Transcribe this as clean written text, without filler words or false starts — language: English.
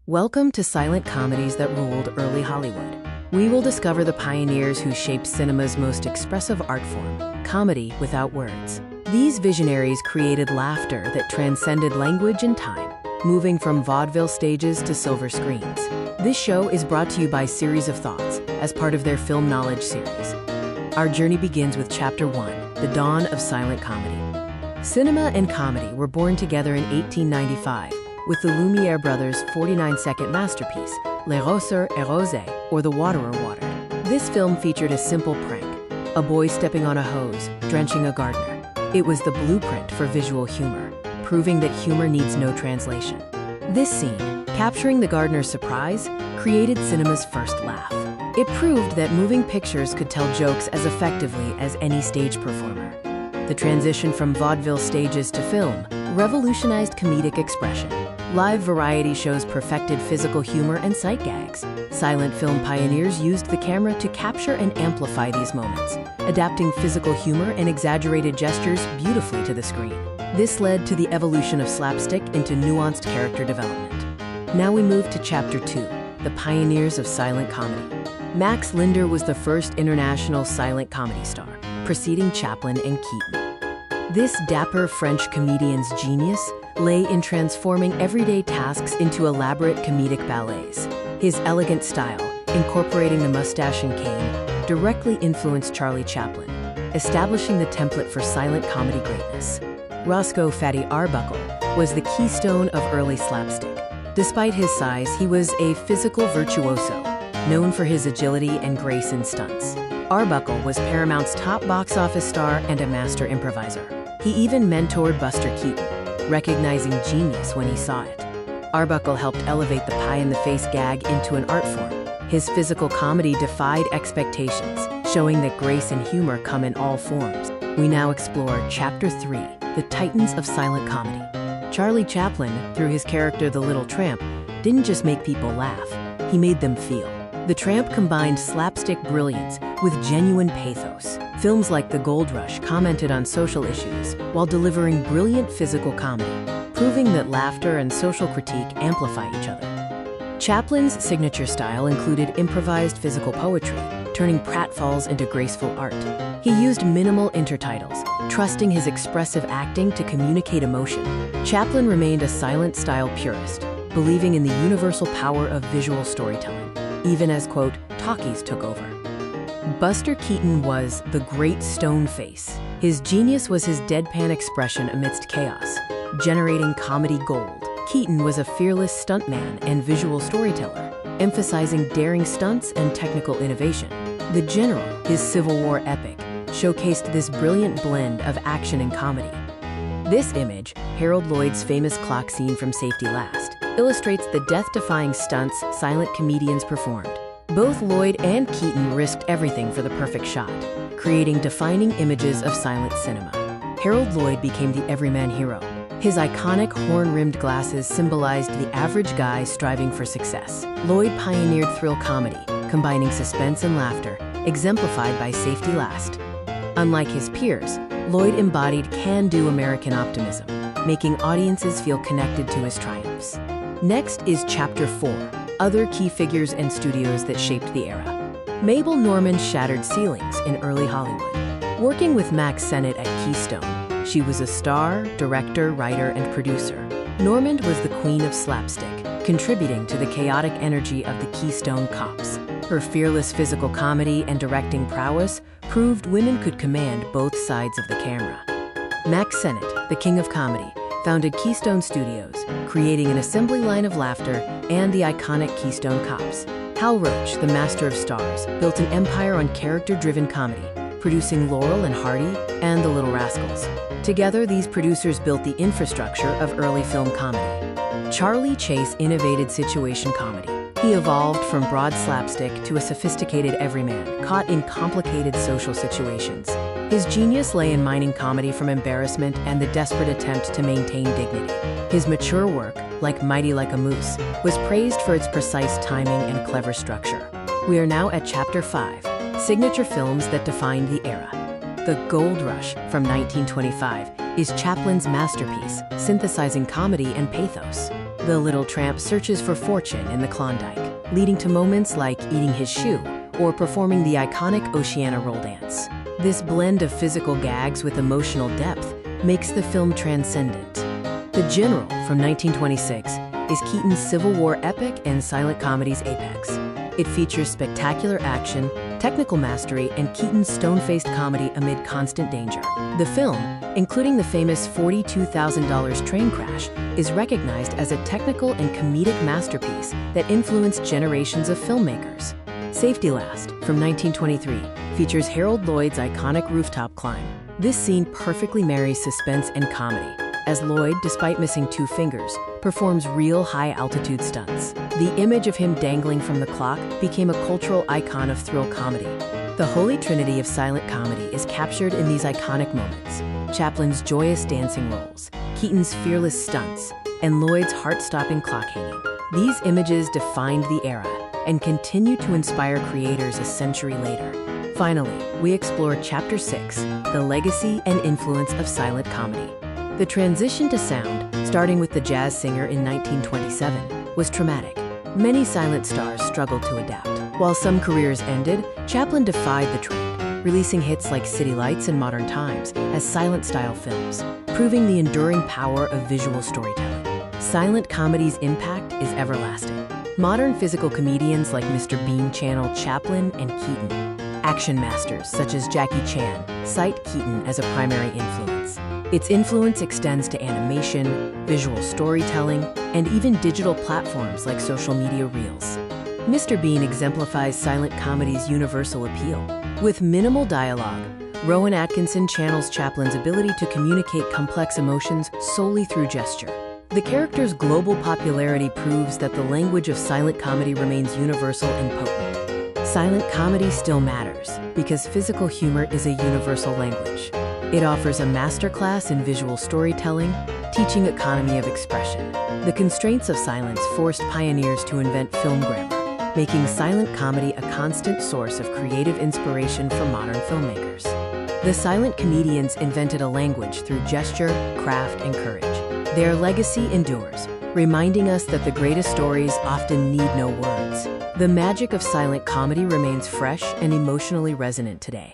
Welcome to Silent Comedies that ruled early Hollywood. We will discover the pioneers who shaped cinema's most expressive art form, comedy without words. These visionaries created laughter that transcended language and time, moving from vaudeville stages to silver screens. This show is brought to you by Series of Thoughts, as part of their Film Knowledge series. Our journey begins with Chapter 1, The Dawn of Silent Comedy. Cinema and comedy were born together in 1895, with the Lumière Brothers' 49-second masterpiece, Les Roseurs et Rosés, or The Waterer Watered. This film featured a simple prank, a boy stepping on a hose, drenching a gardener. It was the blueprint for visual humor, proving that humor needs no translation. This scene, capturing the gardener's surprise, created cinema's first laugh. It proved that moving pictures could tell jokes as effectively as any stage performer. The transition from vaudeville stages to film revolutionized comedic expression. Live variety shows perfected physical humor and sight gags. Silent film pioneers used the camera to capture and amplify these moments, adapting physical humor and exaggerated gestures beautifully to the screen. This led to the evolution of slapstick into nuanced character development. Now we move to Chapter 2, the pioneers of silent comedy. Max Linder was the first international silent comedy star, preceding Chaplin and Keaton. This dapper French comedian's genius lay in transforming everyday tasks into elaborate comedic ballets. His elegant style, incorporating the mustache and cane, directly influenced Charlie Chaplin, establishing the template for silent comedy greatness. Roscoe Fatty Arbuckle was the keystone of early slapstick. Despite his size, he was a physical virtuoso, known for his agility and grace in stunts. Arbuckle was Paramount's top box office star and a master improviser. He even mentored Buster Keaton, recognizing genius when he saw it. Arbuckle helped elevate the pie-in-the-face gag into an art form. His physical comedy defied expectations, showing that grace and humor come in all forms. We now explore Chapter 3, The Titans of Silent Comedy. Charlie Chaplin, through his character the Little Tramp, didn't just make people laugh, he made them feel. The Tramp combined slapstick brilliance with genuine pathos. Films like The Gold Rush commented on social issues while delivering brilliant physical comedy, proving that laughter and social critique amplify each other. Chaplin's signature style included improvised physical poetry, turning pratfalls into graceful art. He used minimal intertitles, trusting his expressive acting to communicate emotion. Chaplin remained a silent-style purist, believing in the universal power of visual storytelling, even as, quote, talkies took over. Buster Keaton was the great stone face. His genius was his deadpan expression amidst chaos, generating comedy gold. Keaton was a fearless stuntman and visual storyteller, emphasizing daring stunts and technical innovation. The General, his Civil War epic, showcased this brilliant blend of action and comedy. This image, Harold Lloyd's famous clock scene from Safety Last, illustrates the death-defying stunts silent comedians performed. Both Lloyd and Keaton risked everything for the perfect shot, creating defining images of silent cinema. Harold Lloyd became the everyman hero. His iconic horn-rimmed glasses symbolized the average guy striving for success. Lloyd pioneered thrill comedy, combining suspense and laughter, exemplified by Safety Last. Unlike his peers, Lloyd embodied can-do American optimism, making audiences feel connected to his triumphs. Next is Chapter 4, Other Key Figures and Studios that Shaped the Era. Mabel Normand shattered ceilings in early Hollywood. Working with Max Sennett at Keystone, she was a star, director, writer, and producer. Normand was the queen of slapstick, contributing to the chaotic energy of the Keystone Cops. Her fearless physical comedy and directing prowess proved women could command both sides of the camera. Max Sennett, the king of comedy, founded Keystone Studios, creating an assembly line of laughter and the iconic Keystone Cops. Hal Roach, the master of stars, built an empire on character-driven comedy, producing Laurel and Hardy and The Little Rascals. Together, these producers built the infrastructure of early film comedy. Charlie Chase innovated situation comedy. He evolved from broad slapstick to a sophisticated everyman, caught in complicated social situations. His genius lay in mining comedy from embarrassment and the desperate attempt to maintain dignity. His mature work, like Mighty Like a Moose, was praised for its precise timing and clever structure. We are now at Chapter 5, Signature Films that Defined the Era. The Gold Rush from 1925 is Chaplin's masterpiece, synthesizing comedy and pathos. The little tramp searches for fortune in the Klondike, leading to moments like eating his shoe or performing the iconic Oceana roll dance. This blend of physical gags with emotional depth makes the film transcendent. The General from 1926 is Keaton's Civil War epic and silent comedy's apex. It features spectacular action, technical mastery, and Keaton's stone-faced comedy amid constant danger. The film, including the famous $42,000 train crash, is recognized as a technical and comedic masterpiece that influenced generations of filmmakers. Safety Last, from 1923, features Harold Lloyd's iconic rooftop climb. This scene perfectly marries suspense and comedy, as Lloyd, despite missing 2 fingers, performs real high-altitude stunts. The image of him dangling from the clock became a cultural icon of thrill comedy. The holy trinity of silent comedy is captured in these iconic moments: Chaplin's joyous dancing rolls, Keaton's fearless stunts, and Lloyd's heart-stopping clock hanging. These images defined the era and continue to inspire creators a century later. Finally, we explore Chapter 6, the legacy and influence of silent comedy. The transition to sound, starting with the jazz singer in 1927, was traumatic. Many silent stars struggled to adapt. While some careers ended, Chaplin defied the trend, releasing hits like City Lights and Modern Times as silent-style films, proving the enduring power of visual storytelling. Silent comedy's impact is everlasting. Modern physical comedians like Mr. Bean channel Chaplin and Keaton. Action masters such as Jackie Chan cite Keaton as a primary influence. Its influence extends to animation, visual storytelling, and even digital platforms like social media reels. Mr. Bean exemplifies silent comedy's universal appeal. With minimal dialogue, Rowan Atkinson channels Chaplin's ability to communicate complex emotions solely through gesture. The character's global popularity proves that the language of silent comedy remains universal and potent. Silent comedy still matters because physical humor is a universal language. It offers a masterclass in visual storytelling, teaching economy of expression. The constraints of silence forced pioneers to invent film grammar, making silent comedy a constant source of creative inspiration for modern filmmakers. The silent comedians invented a language through gesture, craft, and courage. Their legacy endures, reminding us that the greatest stories often need no words. The magic of silent comedy remains fresh and emotionally resonant today.